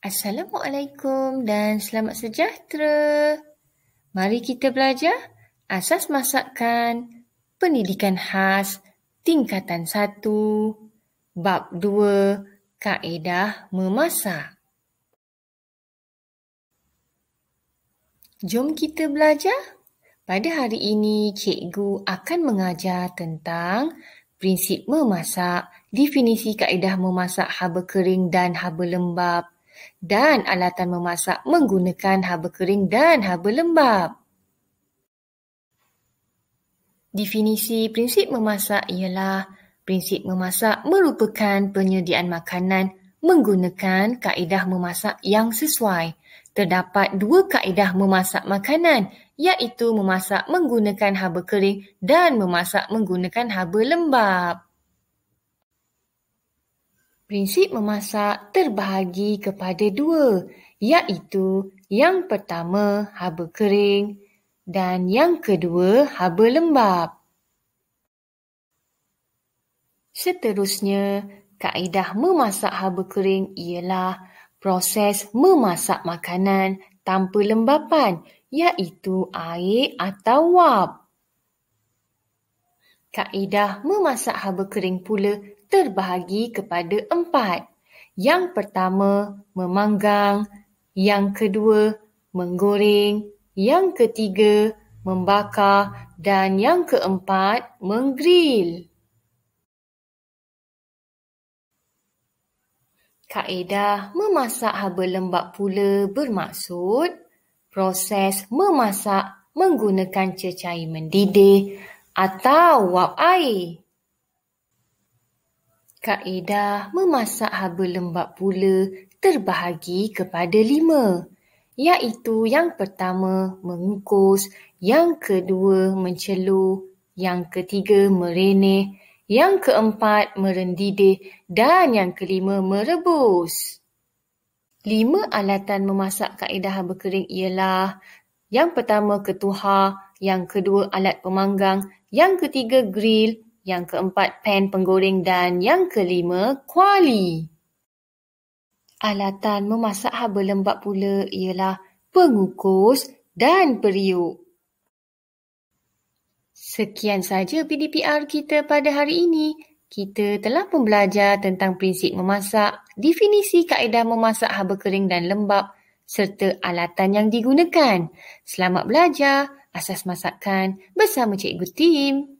Assalamualaikum dan selamat sejahtera. Mari kita belajar asas masakan pendidikan khas tingkatan 1, bab 2, kaedah memasak. Jom kita belajar. Pada hari ini, cikgu akan mengajar tentang prinsip memasak, definisi kaedah memasak haba kering dan haba lembab, dan alatan memasak menggunakan haba kering dan haba lembab. Definisi prinsip memasak ialah prinsip memasak merupakan penyediaan makanan menggunakan kaedah memasak yang sesuai. Terdapat 2 kaedah memasak makanan, iaitu memasak menggunakan haba kering dan memasak menggunakan haba lembab. Prinsip memasak terbahagi kepada 2, iaitu yang pertama haba kering dan yang kedua haba lembab. Seterusnya, kaedah memasak haba kering ialah proses memasak makanan tanpa lembapan, iaitu air atau wap. Kaedah memasak haba kering pula terbahagi kepada 4. Yang pertama, memanggang. Yang kedua, menggoreng. Yang ketiga, membakar. Dan yang keempat, menggrill. Kaedah memasak haba lembab pula bermaksud proses memasak menggunakan cecair mendidih atau wap air. Kaedah memasak haba lembab pula terbahagi kepada 5, iaitu yang pertama mengukus, yang kedua mencelur, yang ketiga merenih, yang keempat merendidih dan yang kelima merebus. 5 alatan memasak kaedah haba kering ialah yang pertama ketuhar, yang kedua alat pemanggang, yang ketiga grill, yang keempat pan penggoreng dan yang kelima kuali. Alatan memasak haba lembab pula ialah pengukus dan periuk. Sekian saja PDPR kita pada hari ini. Kita telah pun belajar tentang prinsip memasak, definisi kaedah memasak haba kering dan lembab serta alatan yang digunakan. Selamat belajar asas masakan bersama Cikgu Tim.